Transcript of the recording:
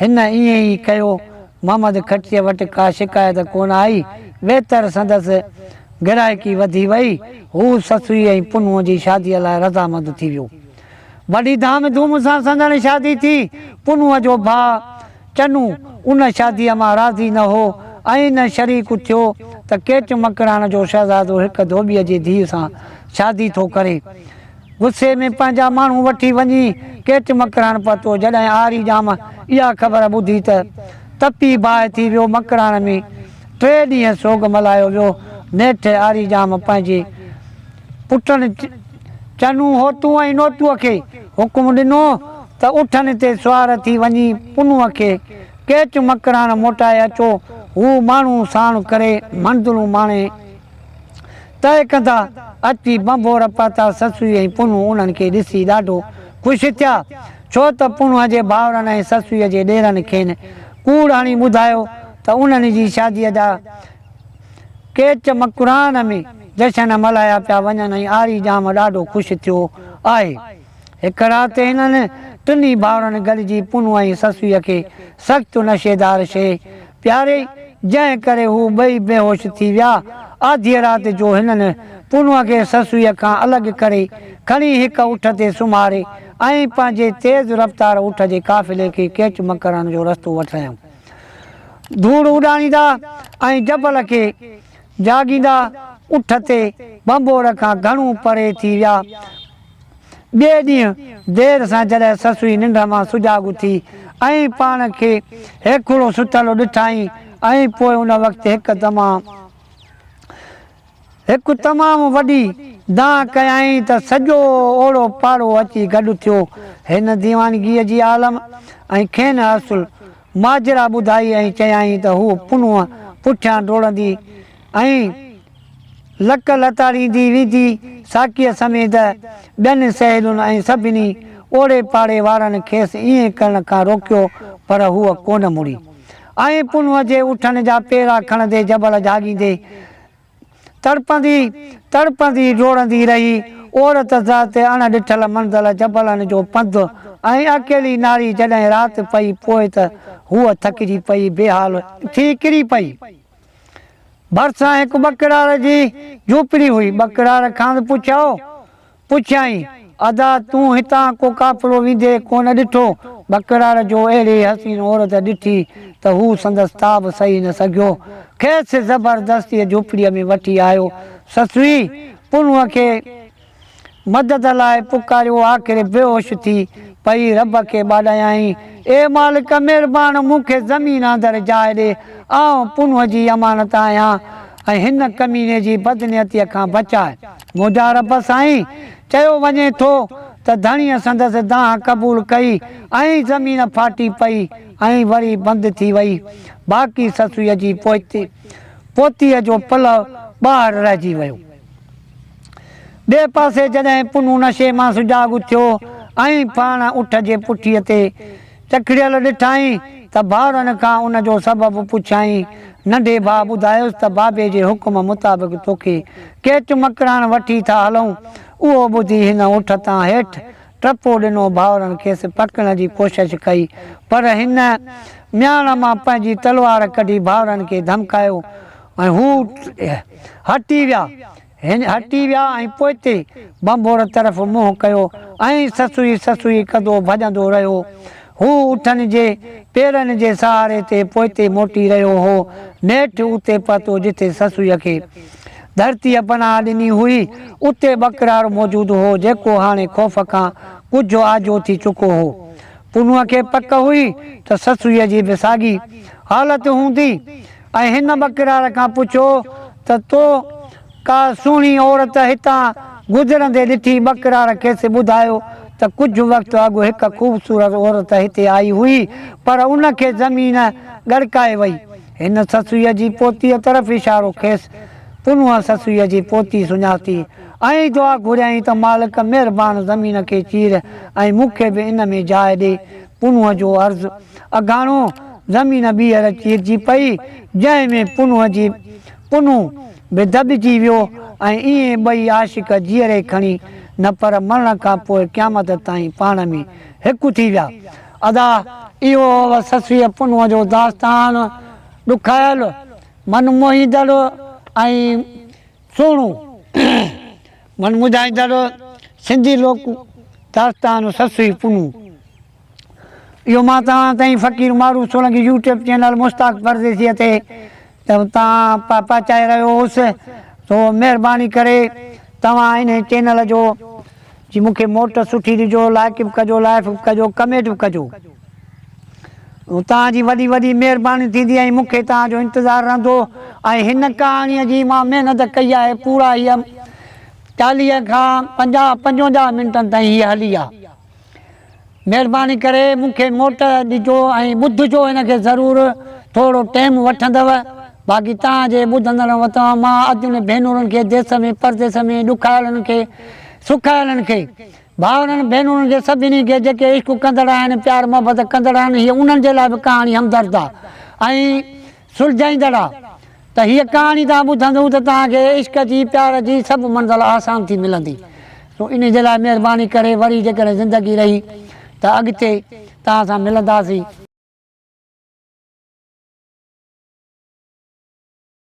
हिन ईअं ई कयो। मोहम्मद खटीअ वटि का शिकायत कोन आई। वेतर संदसि गिराइकी वधी वई। हू ससुई ऐं पुनूअ जी शादीअ लाइ रज़ामंद थी वियो। वॾी धाम धूम सां संदनि शादी थी। पुनूअ जो भाउ चनू उन शादीअ मां राज़ी न हो ऐं न शरीक थियो त केच मकराण जो शहज़ादो हिकु धोबीअ जी धीअ सां शादी थो करे। गुस्से में पंहिंजा माण्हू वठी वञी केच मकराण पहुतो। जॾहिं आरी जाम इहा ख़बर ॿुधी त तपी बाहि थी वियो। मकराण में 3 ॾींहं सोग मल्हायो वियो। नेठि आरी जाम पंहिंजे पुटनि चनू होतू ऐं नोतूअ खे हुकुम ॾिनो त उठनि ते सुवार थी वञी पुनूअ खे केच मकराण मोटाए अचो। हू माण्हू साण करे मंज़िलूं माणे तय कंदा। अची बंबोर पाता। ससुई ऐं पुनू उन्हनि खे ॾिसी ॾाढो ख़ुशि थिया, छो त पुनूअ जे भाउरनि ऐं ससुईअ जे ॾेरनि खेनि कूड़ हणी ॿुधायो त उन्हनि जी शादीअ जा केच मकरान में जशन मल्हाया पिया वञनि ऐं आरी जाम ॾाढो ख़ुशि थियो आहे। हिकु राति हिननि टिनी भाउरनि गॾिजी पुनू ऐं ससुईअ खे सख़्तु नशेदार शइ प्यारे, जंहिं करे हू ॿई बेहोश थी विया। आधीअ राति जो हिननि पुनूअ खे ससुईअ खां अलॻि करे खणी हिकु उठ ते सुम्हारे ऐं पंहिंजे तेज़ रफ़्तार उठ जे काफ़िले खे केच मकरान जो रस्तो वठायूं। धूड़ उॾाणींदा ऐं जबल खे जाॻींदा उठ ते बंबोर खां घणो परे थी विया। ॿिए ॾींहुं देर सां जॾहिं ससुई निंड मां सुजाॻ थी ऐं पाण खे हेखिड़ो सुतल ॾिठाई ऐं पोइ उन वक़्तु हिकु तमामु वॾी दांह कयाई त सॼो ओड़ो पाड़ो अची गॾु थियो। हिन दीवानगीअ जी आलम ऐं खेनि असुल माजरा ॿुधाई ऐं चयाई त हू पुनूअ पुठियां डोड़ंदी ऐं लक लताड़ींदी वेंदी। साकीअ समेत ॿियनि सहेलियुनि ऐं सभिनी ओड़े पाड़े वारनि खेसि ईअं करण खां रोकियो, पर हूअ कोन मुड़ी ऐं पुनूअ जे उठनि जा पेरा खणंदे जबल जाॻींदे तड़पंदी डोड़ंदी रही। औरत ज़ात अण ॾिठल मंज़ल जबलनि जो पंधु ऐं अकेली नारी जॾहिं राति पई पोइ त हूअ थकिजी पई बेहाल थी किरी पई। भरिसां हिकु बकरार जी झूपड़ी हुई। बकरार खां पुछियई अदा तूं हितां को काफ़िलो वेंदे कोन ॾिठो? बकरार जो अहिड़ी हसीन औरत ॾिठी त हू संदसि ताब सही न सघियो। खेसि ज़बरदस्ती झूपड़ीअ में वठी आयो। ससुई पुनूअ खे मदद लाइ पुकारियो। आख़िर बेहोश थी पई रब खे ॿाॾायई, ए मालिक महिरबानी मूंखे ज़मीन अंदरि जाइ ॾे। आउं पुनूअ जी अमानत आहियां ऐं हिन कमीने जी बदनियतीअ खां बचाए। मुंहिंजा रब साईं चयो वञे थो त धणीअ संदसि दांह क़बूल कई ऐं ज़मीन फाटी पई ऐं वरी बंदि थी वई। बाक़ी ससुईअ जी पोतीअ जो पलउ ॿाहिरि रहिजी वियो। ॿिए पासे जॾहिं पुनू नशे मां सुजाॻ थियो ऐं पाण उठ जे पुठीअ ते चखड़ियल ॾिठाई त भाउरनि खां उन जो सबबु पुछियई। नंढे भाउ ॿुधायोसि त बाबे जे हुकुम मुताबिक़ तोखे केच मकराण वठी था हलूं। उहो ॿुधी हिन उठ तां हेठि टपो ॾिनो। भाउरनि खेसि पकड़ जी कोशिशि कई, पर हिन म्याण मां पंहिंजी तलवार कढी भाउरनि खे धमकायो ऐं हू हटी विया ऐं पोइते बंबोर तरफ़ मुंहुं कयो ऐं ससुई कदो भॼंदो रहियो। हू उठनि जे पेरनि जे सहारे ते पोइते मोटी रहियो हो। नेठि उते पहुतो जिथे ससुईअ खे धरतीअ पनाह ॾिनी हुई। उते बकरार मौजूदु हो जेको हाणे ख़ौफ़ खां कुझु आजो थी चुको हो। पुनूअ खे पक हुई त ससुईअ जी बि साॻी हालत हूंदी ऐं हिन बकरार खां पुछियो त तो का सुहिणी औरत हितां गुज़रंदे ॾिठी? बकरार खेसि ॿुधायो त कुझु वक़्तु अॻु हिकु ख़ूबसूरत औरत हिते आई हुई, पर उनखे ज़मीन ॻड़काए वई। हिन ससुईअ जी पोतीअ तरफ़ इशारो खेसि। पुनूअ ससुईअ जी पोती सुञाती ऐं दुआ घुरियई त मालिक महिरबानी ज़मीन खे चीर ऐं मूंखे बि इन में जाइ ॾे। पुनूअ जो अर्ज़ु अघाणो ज़मीन ॿीहर चीरजी पई, जंहिंमें पुनू बि दॿिजी वियो ऐं ईअं ॿई आशिक जीअरे खणी न पर मरण खां पोइ क़यामत ताईं पाण में हिकु थी विया। अदा इहो ससुअ पुनूअ जो दास्तान ॾुखायल मन मोहींदड़ ऐं सुहिणो मन मुझाईंदड़ सिंधी लोक दास्तान ससुई पुनू। इहो मां तव्हां ताईं फ़क़ीर मारूफ़ सोलंकी यूट्यूब चैनल मुश्ताक परदेसीअ ते तव्हां पहुचाए रहियो हुउसि। तो महिरबानी करे तव्हां इन चैनल जो जी मूंखे मोट सुठी ॾिजो, लाइक बि कजो, लाइफ बि कजो, कमेंट बि कजो। तव्हांजी वॾी वॾी महिरबानी थींदी ऐं मूंखे तव्हांजो इंतज़ारु रहंदो। ऐं हिन कहाणीअ जी मां महिनत कई आहे पूरा हीअ 40 खां 55 मिंटनि ताईं हीअ हली आहे। महिरबानी करे मूंखे मोट ॾिजो ऐं ॿुधिजो हिनखे ज़रूरु, थोरो टाइम वठंदव। बाक़ी तव्हांजे ॿुधंदड़ वटां मां अॼु भेनरुनि खे देश में परदेस में ॾुखायलनि खे सुखायलनि खे भाउरनि भेनरुनि खे सभिनी खे जेके इश्क कंदड़ आहिनि, प्यार मोहबत कंदड़ आहिनि, हीअ उन्हनि जे लाइ बि कहाणी हमदर्द आहे ऐं सुलझाईंदड़ आहे। त हीअ कहाणी तव्हां ॿुधंदव त तव्हांखे इश्क जी प्यार जी सभु मंज़िल आसान थी मिलंदी। तो इन जे लाइ महिरबानी करे वरी जेकॾहिं ज़िंदगी रही त अॻिते तव्हां सां मिलंदासीं।